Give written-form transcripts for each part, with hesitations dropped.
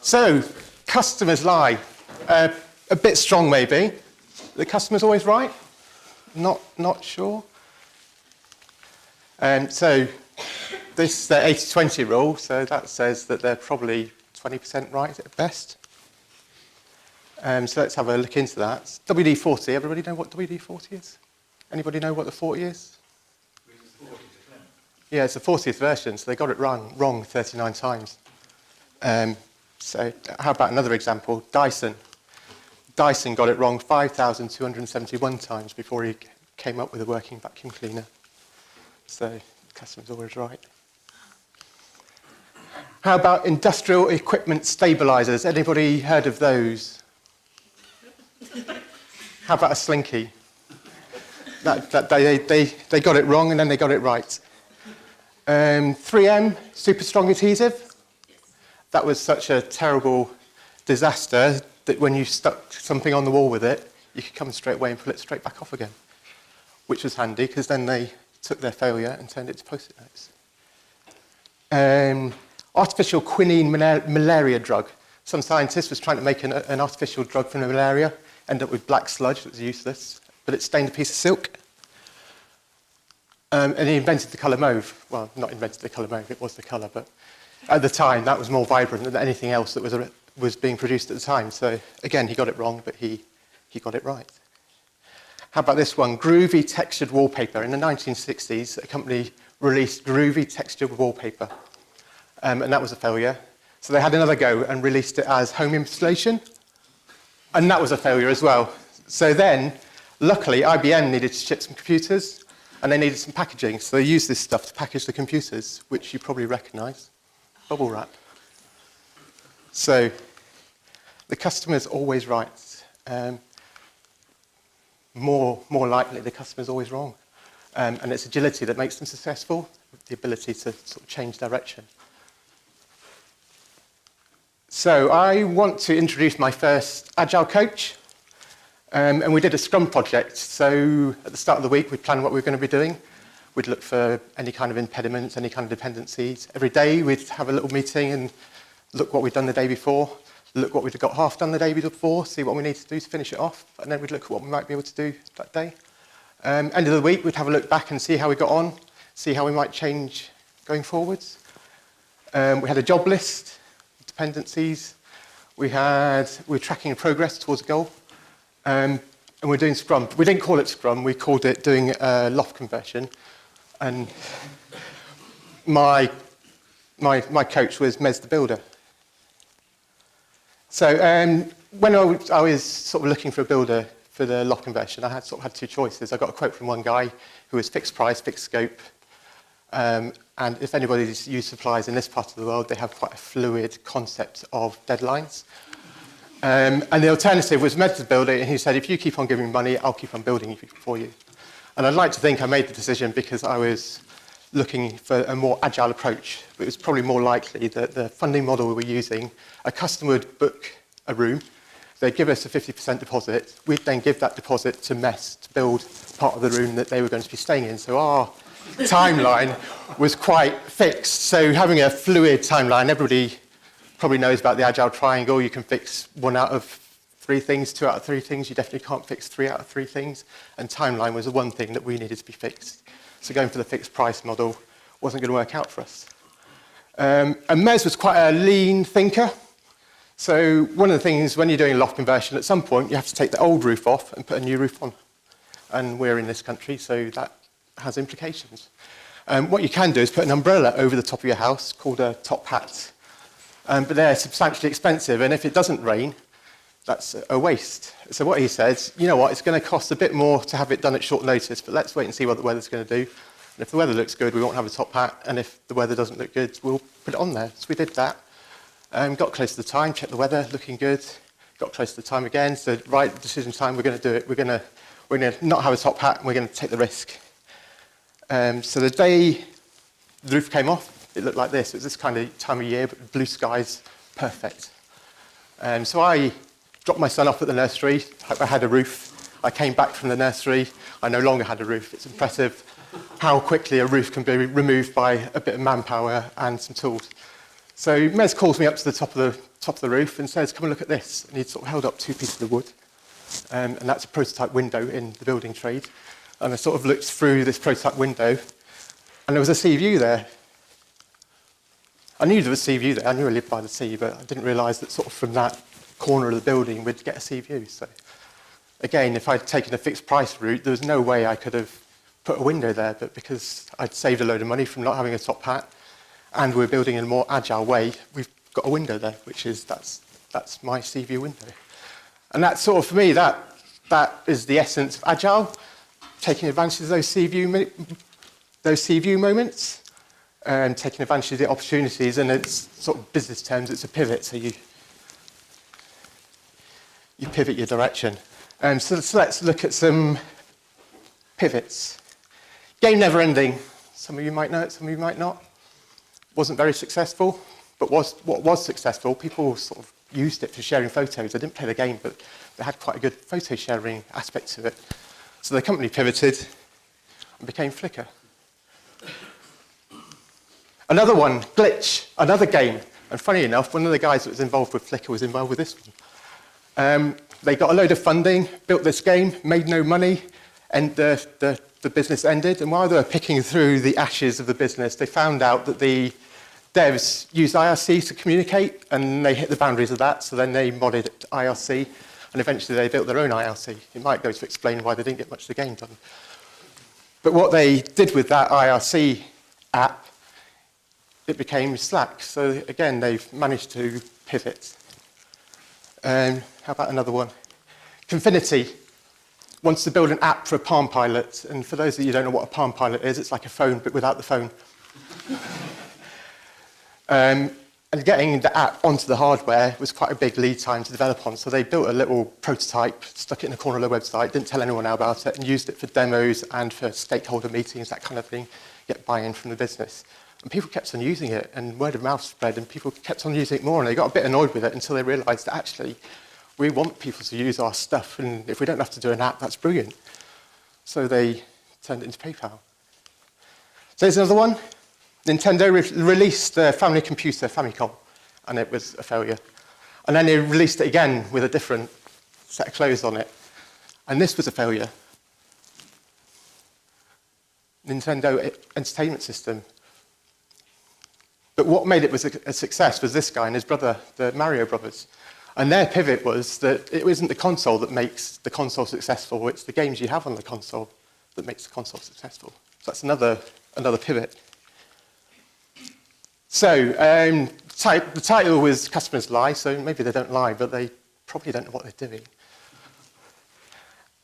So, customers lie. A bit strong, maybe. The customer's always right? Not sure. So, this is the 80-20 rule, so that says that they're probably 20% right at best. So let's have a look into that. WD-40, everybody know what WD-40 is? Anybody know what the 40 is? Yeah, it's the 40th version, so they got it wrong 39 times. So how about another example? Dyson. Dyson got it wrong 5,271 times before he came up with a working vacuum cleaner. So the customer's always right. How about industrial equipment stabilizers? Anybody heard of those? How about a Slinky? They got it wrong and then they got it right. 3M, super strong adhesive. That was such a terrible disaster that when you stuck something on the wall with it, you could come straight away and pull it straight back off again, which was handy because then they took their failure and turned it to Post-it notes. Artificial quinine malaria drug. Some scientist was trying to make an artificial drug for malaria, ended up with black sludge that was useless, but it stained a piece of silk. And he invented the colour mauve. Well, not invented the colour mauve, it was the colour, but at the time that was more vibrant than anything else that was being produced at the time. So again, he got it wrong, but he got it right. How about this one? Groovy textured wallpaper. In the 1960s, a company released groovy textured wallpaper, and that was a failure. So they had another go and released it as home installation, and that was a failure as well. So then, luckily, IBM needed to ship some computers, and they needed some packaging. So they used this stuff to package the computers, which you probably recognise. Bubble wrap. So the customer's always right. More likely, the customer's always wrong. And it's agility that makes them successful, the ability to sort of change direction. So I want to introduce my first Agile coach. And we did a Scrum project. So at the start of the week, we planned what we were going to be doing. We'd look for any kind of impediments, any kind of dependencies. Every day, we'd have a little meeting and look what we'd done the day before, look what we'd got half done the day before, see what we need to do to finish it off, and then we'd look at what we might be able to do that day. End of the week, we'd have a look back and see how we got on, see how we might change going forwards. We had a job list, dependencies. We were tracking progress towards a goal. And we're doing Scrum. We didn't call it Scrum, we called it doing a loft conversion. And my coach was Mez the Builder. So when I was sort of looking for a builder for the loft conversion, I sort of had two choices. I got a quote from one guy who was fixed price, fixed scope. And if anybody's used suppliers in this part of the world, they have quite a fluid concept of deadlines. And the alternative was Mez the Builder, and he said, if you keep on giving me money, I'll keep on building for you. And I'd like to think I made the decision because I was looking for a more agile approach. It was probably more likely that the funding model we were using, a customer would book a room, they'd give us a 50% deposit, we'd then give that deposit to Mez to build part of the room that they were going to be staying in. So our timeline was quite fixed. So having a fluid timeline, everybody probably knows about the Agile Triangle. You can fix 1 out of 3 things, 2 out of 3 things. You definitely can't fix 3 out of 3 things. And timeline was the one thing that we needed to be fixed. So going for the fixed price model wasn't going to work out for us. And Mez was quite a lean thinker. So one of the things when you're doing a loft conversion, at some point you have to take the old roof off and put a new roof on. And we're in this country, so that has implications. What you can do is put an umbrella over the top of your house called a top hat. But they're substantially expensive, and if it doesn't rain, that's a waste. So what he says, you know what, it's going to cost a bit more to have it done at short notice, but let's wait and see what the weather's going to do. And if the weather looks good, we won't have a top hat, and if the weather doesn't look good, we'll put it on there. So we did that. Got close to the time, checked the weather, looking good. Got close to the time again, so right decision time, we're going to do it. We're going to not have a top hat, and we're going to take the risk. So the day the roof came off, it looked like this. It was this kind of time of year, but blue skies, perfect. So I dropped my son off at the nursery. I had a roof. I came back from the nursery. I no longer had a roof. It's impressive how quickly a roof can be removed by a bit of manpower and some tools. So Mez calls me up to the top top of the roof and says, come and look at this. And he'd sort of held up 2 pieces of wood. And that's a prototype window in the building trade. And I sort of looked through this prototype window, and there was a sea view there. I knew there was a sea view there. I knew I lived by the sea, but I didn't realise that sort of from that corner of the building we'd get a sea view. So again, if I'd taken a fixed price route, there was no way I could have put a window there, but because I'd saved a load of money from not having a top hat, and we're building in a more agile way, we've got a window there, which is, that's my sea view window. And that's sort of, for me, that is the essence of agile, taking advantage of those sea view moments, and taking advantage of the opportunities, and it's sort of business terms, it's a pivot, so you pivot your direction. So let's look at some pivots. Game Never Ending. Some of you might know it, some of you might not. Wasn't very successful, but what was successful, people sort of used it for sharing photos. They didn't play the game, but they had quite a good photo sharing aspect to it. So the company pivoted and became Flickr. Another one, Glitch, another game. And funny enough, one of the guys that was involved with Flickr was involved with this one. They got a load of funding, built this game, made no money, and the business ended. And while they were picking through the ashes of the business, they found out that the devs used IRC to communicate, and they hit the boundaries of that, so then they modded it to IRC, and eventually they built their own IRC. It might go to explain why they didn't get much of the game done. But what they did with that IRC app, it became Slack. So again, they've managed to pivot. How about another one? Confinity wants to build an app for a Palm Pilot, and for those of you who don't know what a Palm Pilot is, it's like a phone, but without the phone. And getting the app onto the hardware was quite a big lead time to develop on, so they built a little prototype, stuck it in the corner of their website, didn't tell anyone about it, and used it for demos and for stakeholder meetings, that kind of thing, get buy-in from the business. And people kept on using it, and word of mouth spread, and people kept on using it more, and they got a bit annoyed with it until they realised that actually we want people to use our stuff, and if we don't have to do an app, that's brilliant. So they turned it into PayPal. So here's another one. Nintendo released the family computer, Famicom, and it was a failure. And then they released it again with a different set of clothes on it, and this was a failure. Nintendo Entertainment System. But what made it was a success was this guy and his brother, the Mario brothers. And their pivot was that it isn't the console that makes the console successful, it's the games you have on the console that makes the console successful. So that's another pivot. So the title was Customers Lie, so maybe they don't lie, but they probably don't know what they're doing.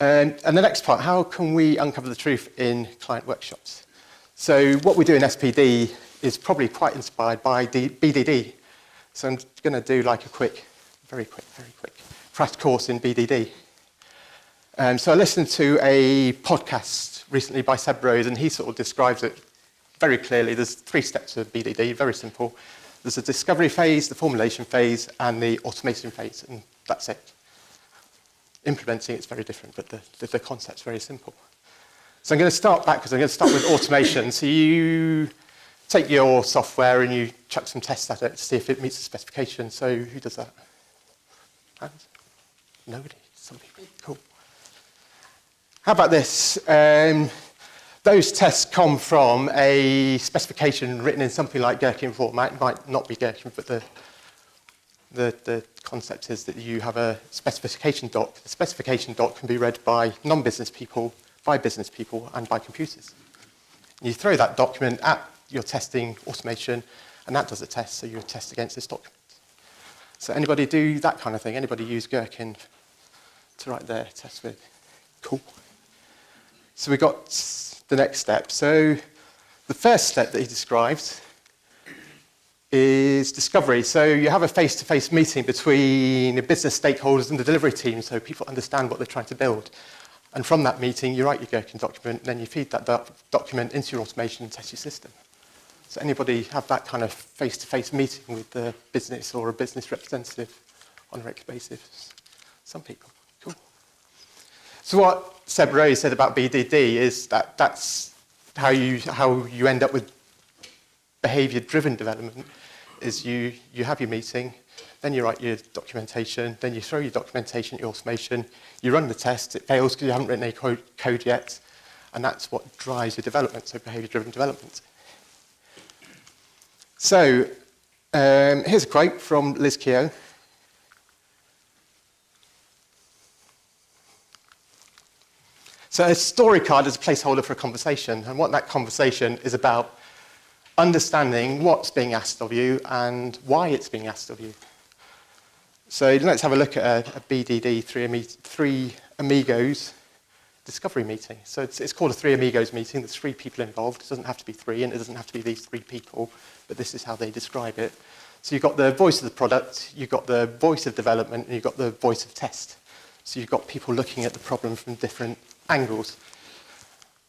And the next part, how can we uncover the truth in client workshops? So what we do in SPD is probably quite inspired by BDD. So I'm going to do like a very quick crash course in BDD. So I listened to a podcast recently by Seb Rose, and he sort of describes it very clearly. There's 3 steps of BDD, very simple. There's a discovery phase, the formulation phase, and the automation phase, and that's it. Implementing it's very different, but the concept's very simple. So I'm going to start backwards. I'm going to start with automation. So you take your software and you chuck some tests at it to see if it meets the specification. So who does that? Hands? Nobody. Some people. Cool. How about this? Those tests come from a specification written in something like Gherkin format. It might not be Gherkin, but the concept is that you have a specification doc. The specification doc can be read by non-business people, by business people, and by computers. And you throw that document at your testing automation, and that does a test, so you test against this document. So anybody do that kind of thing? Anybody use Gherkin to write their test with? Cool. So we got the next step. So the first step that he described is discovery. So you have a face-to-face meeting between the business stakeholders and the delivery team, so people understand what they're trying to build. And from that meeting, you write your Gherkin document, and then you feed that document into your automation and test your system. So anybody have that kind of face-to-face meeting with the business or a business representative on a regular basis? Some people. Cool. So what Seb Rose said about BDD is that that's how you end up with behavior-driven development, is you have your meeting, then you write your documentation, then you throw your documentation at your automation, you run the test, it fails because you haven't written any code yet, and that's what drives your development, so behavior-driven development. So here's a quote from Liz Keogh. So a story card is a placeholder for a conversation, and what that conversation is about understanding what's being asked of you and why it's being asked of you. So let's have a look at a BDD, Three Amigos discovery meeting. So it's called a Three Amigos meeting. There's 3 people involved. It doesn't have to be 3, and it doesn't have to be these 3 people, but this is how they describe it. So you've got the voice of the product, you've got the voice of development, and you've got the voice of test. So you've got people looking at the problem from different angles.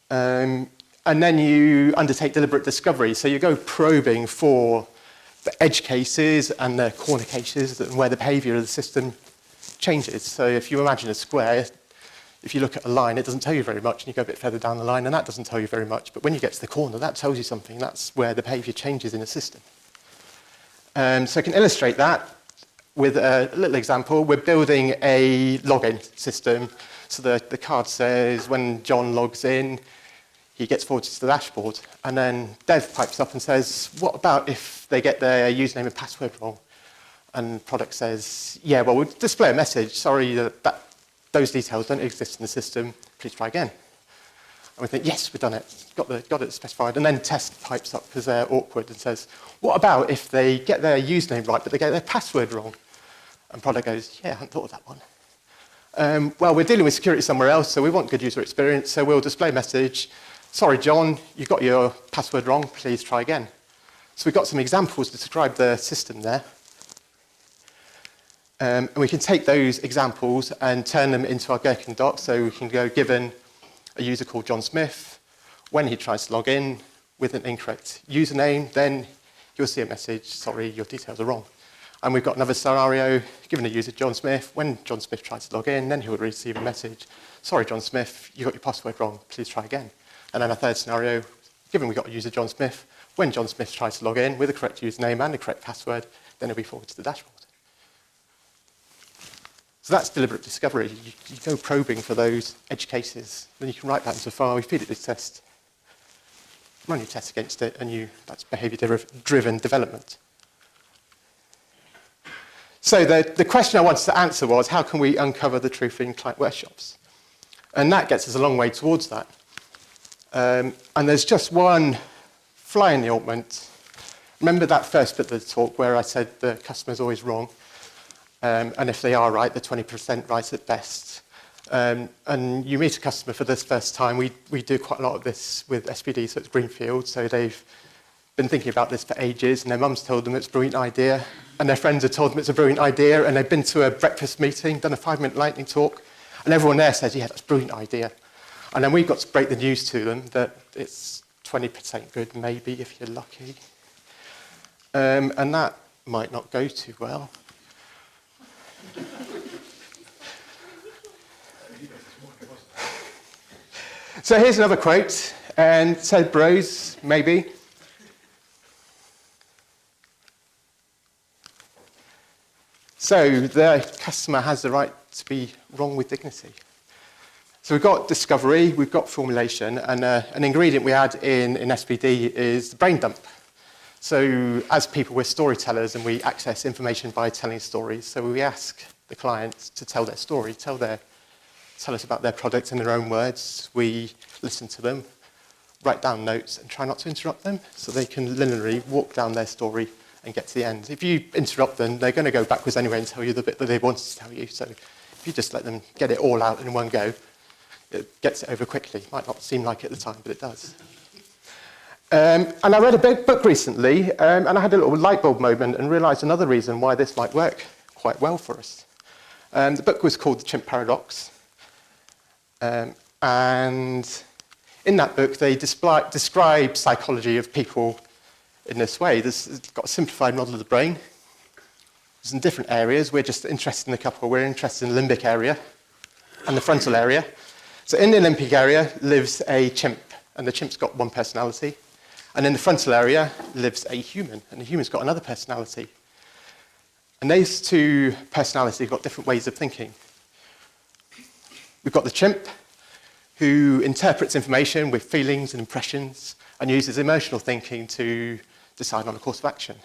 And then you undertake deliberate discovery. So you go probing for the edge cases and the corner cases and where the behavior of the system changes. So if you imagine a square, if you look at a line, it doesn't tell you very much, and you go a bit further down the line, and that doesn't tell you very much. But when you get to the corner, that tells you something. That's where the behavior changes in a system. So I can illustrate that with a little example. We're building a login system. So the card says when John logs in, he gets forwarded to the dashboard. And then Dev pipes up and says, what about if they get their username and password wrong? And product says, yeah, well, we'll display a message. Sorry, those details don't exist in the system. Please try again. And we think, yes, we've done it. Got it specified. And then test pipes up because they're awkward and says, what about if they get their username right, but they get their password wrong? And product goes, yeah, I hadn't thought of that one. Well, we're dealing with security somewhere else, so we want good user experience, so we'll display a message. Sorry, John, you got your password wrong. Please try again. So we've got some examples to describe the system there. And we can take those examples and turn them into our Gherkin doc. So we can go, given a user called John Smith, when he tries to log in with an incorrect username, then you'll see a message, sorry, your details are wrong. And we've got another scenario, given a user John Smith, when John Smith tries to log in, then he will receive a message, sorry, John Smith, you got your password wrong, please try again. And then a third scenario, given we've got a user John Smith, when John Smith tries to log in with the correct username and the correct password, then it'll be forwarded to the dashboard. So that's deliberate discovery. You go probing for those edge cases, then you can write that into a file, you feed it to test, run your tests against it, and that's behavior-driven development. So the question I wanted to answer was, how can we uncover the truth in client workshops? And that gets us a long way towards that. And there's just one fly in the ointment. Remember that first bit of the talk where I said the customer's always wrong? And if they are right, they're 20% right at best. And you meet a customer for this first time. We do quite a lot of this with SPD, so it's Greenfield. So they've been thinking about this for ages, and their mum's told them it's a brilliant idea, and their friends have told them it's a brilliant idea, and they've been to a breakfast meeting, done a 5-minute lightning talk, and everyone there says, yeah, that's a brilliant idea. And then we've got to break the news to them that it's 20% good, maybe, if you're lucky. And that might not go too well. So here's another quote, and it said, bros, maybe. So the customer has the right to be wrong with dignity. So we've got discovery, we've got formulation, and an ingredient we add in SPD is the brain dump. So as people, we're storytellers, and we access information by telling stories. So we ask the client to tell their story, tell us about their product in their own words. We listen to them, write down notes, and try not to interrupt them, so they can linearly walk down their story and get to the end. If you interrupt them, they're going to go backwards anyway and tell you the bit that they wanted to tell you. So if you just let them get it all out in one go, it gets it over quickly. Might not seem like it at the time, but it does. And I read a book recently, and I had a little light bulb moment and realised another reason why this might work quite well for us. The book was called The Chimp Paradox. And in that book, they describe psychology of people in this way. It's got a simplified model of the brain. It's in different areas. We're just interested in a couple. We're interested in the limbic area and the frontal area. So in the limbic area lives a chimp, and the chimp's got one personality. And in the frontal area lives a human, and the human's got another personality. And those two personalities have got different ways of thinking. We've got the chimp, who interprets information with feelings and impressions and uses emotional thinking to decide on a course of action.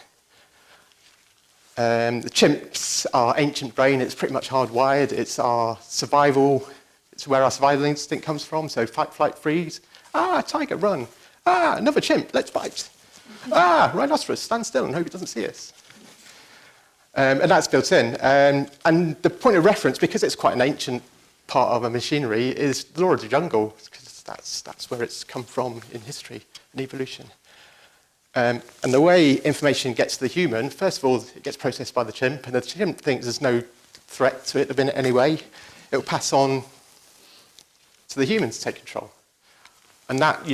The chimps are ancient brain. It's pretty much hardwired. It's our survival. It's where our survival instinct comes from. So fight, flight, freeze. Ah, tiger, run. Ah, another chimp, let's bite. Ah, rhinoceros, stand still and hope it doesn't see us. And that's built in. And the point of reference, because it's quite an ancient part of our machinery, is the law of the jungle, because that's where it's come from in history and evolution. And the way information gets to the human, first of all, it gets processed by the chimp, and the chimp thinks there's no threat to it in any way. It will pass on to the humans to take control. And that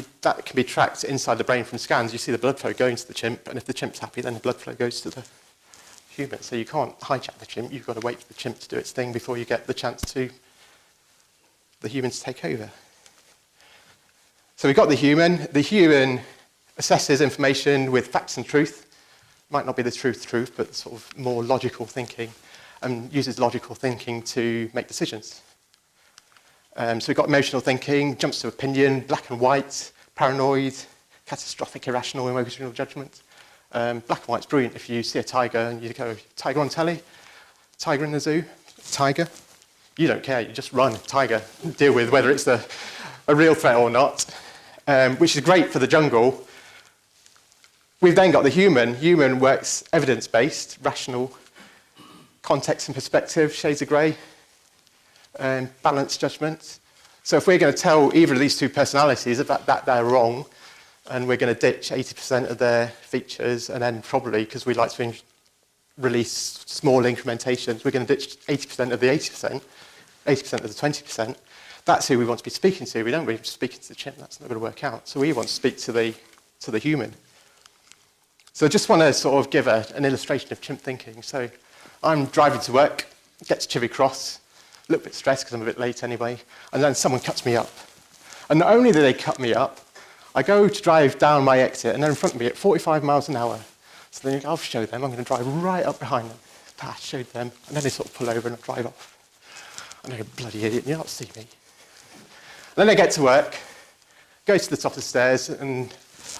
can be tracked inside the brain from scans. You see the blood flow going to the chimp, and if the chimp's happy, then the blood flow goes to the human. So you can't hijack the chimp. You've got to wait for the chimp to do its thing before you get the chance to the humans to take over. So we've got the human. The human assesses information with facts and truth. Might not be the truth, but sort of more logical thinking, and uses logical thinking to make decisions. So we've got emotional thinking, jumps to opinion, black and white, paranoid, catastrophic, irrational, emotional judgment. Black and white's brilliant if you see a tiger and you go, tiger on telly, tiger in the zoo, tiger. You don't care, you just run, tiger, deal with whether it's a real threat or not, which is great for the jungle. We've then got the human. Human works evidence-based, rational, context and perspective, shades of grey, balanced judgment. So if we're going to tell either of these two personalities that they're wrong, and we're going to ditch 80% of their features, and then probably, because we like to release small incrementations, we're going to ditch 80% of the 80%, 80% of the 20%, that's who we want to be speaking to. We don't really speak to the chimp, that's not going to work out. So we want to speak to the human. So I just want to sort of give an illustration of chimp thinking. So I'm driving to work, get to Chivy Cross, a little bit stressed because I'm a bit late anyway, and then someone cuts me up. And not only do they cut me up, I go to drive down my exit, and they're in front of me at 45 miles an hour. So then I'll show them, I'm going to drive right up behind them. I showed them, and then they sort of pull over and I drive off. And they're a bloody idiot, you don't see me. And then I get to work, go to the top of the stairs, and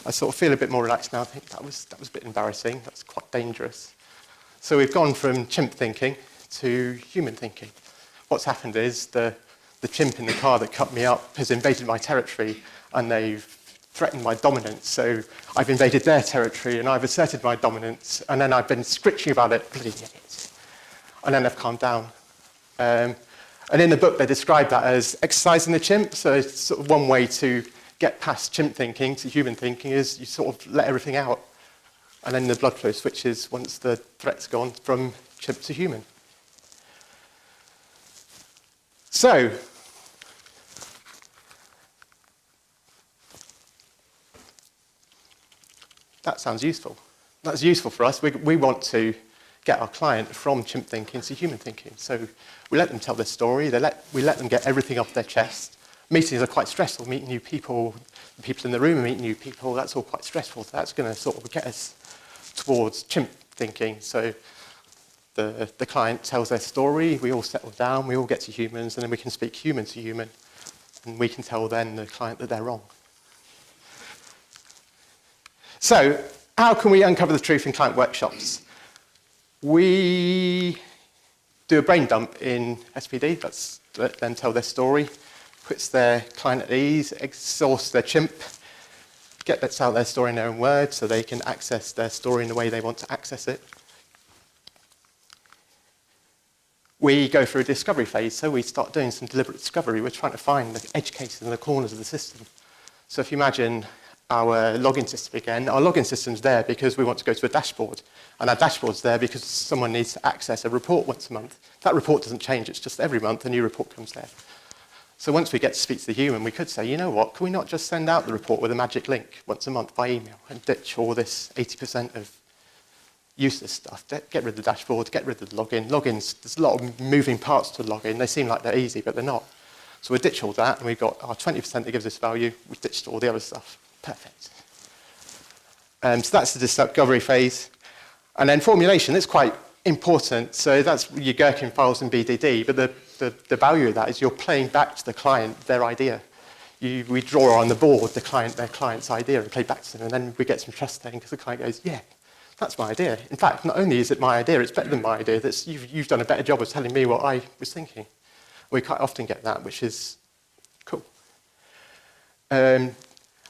I sort of feel a bit more relaxed now. I think that was a bit embarrassing, that's quite dangerous. So we've gone from chimp thinking to human thinking. What's happened is the chimp in the car that cut me up has invaded my territory, and they've threatened my dominance. So I've invaded their territory, and I've asserted my dominance, and then I've been screeching about it, bloody idiots. And then they've calmed down. And in the book, they describe that as exercising the chimp. So it's sort of one way to get past chimp thinking to human thinking is you sort of let everything out. And then the blood flow switches once the threat's gone from chimp to human. So, that sounds useful. That's useful for us. We want to get our client from chimp thinking to human thinking. So we let them tell their story. We let them get everything off their chest. Meetings are quite stressful. Meeting new people, the people in the room are meeting new people. That's all quite stressful. So that's going to sort of get us towards chimp thinking. So the client tells their story. We all settle down. We all get to humans, and then we can speak human to human, and we can tell then the client that they're wrong. So, how can we uncover the truth in client workshops? We do a brain dump in SPD, that's let them tell their story, puts their client at ease, exhausts their chimp, gets out their story in their own words so they can access their story in the way they want to access it. We go through a discovery phase, so we start doing some deliberate discovery. We're trying to find the edge cases in the corners of the system. So if you imagine our login system again, our login system's there because we want to go to a dashboard, and our dashboard's there because someone needs to access a report once a month. That report doesn't change, it's just every month a new report comes there. So once we get to speak to the human, we could say, you know what, can we not just send out the report with a magic link once a month by email and ditch all this 80% of useless stuff? Get rid of the dashboard, get rid of the login. Logins, there's a lot of moving parts to the login. They seem like they're easy, but they're not. So we ditch all that, and we've got our 20% that gives us value. We've ditched all the other stuff. Perfect. So that's the discovery phase. And then formulation, it's quite important. So that's your Gherkin files and BDD, but the value of that is you're playing back to the client their idea. We draw on the board their client's idea and play back to them, and then we get some trust then because the client goes, yeah, that's my idea. In fact, not only is it my idea, it's better than my idea. You've done a better job of telling me what I was thinking. We quite often get that, which is cool.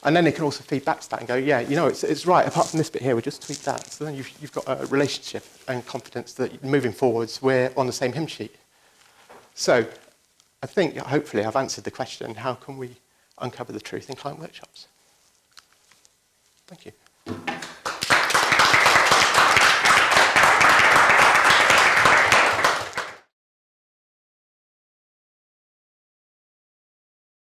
And then they can also feed back to that and go, yeah, you know, it's right, apart from this bit here, we just tweak that. So then you've got a relationship and confidence that moving forwards, we're on the same hymn sheet. So I think, hopefully, I've answered the question, how can we uncover the truth in client workshops? Thank you.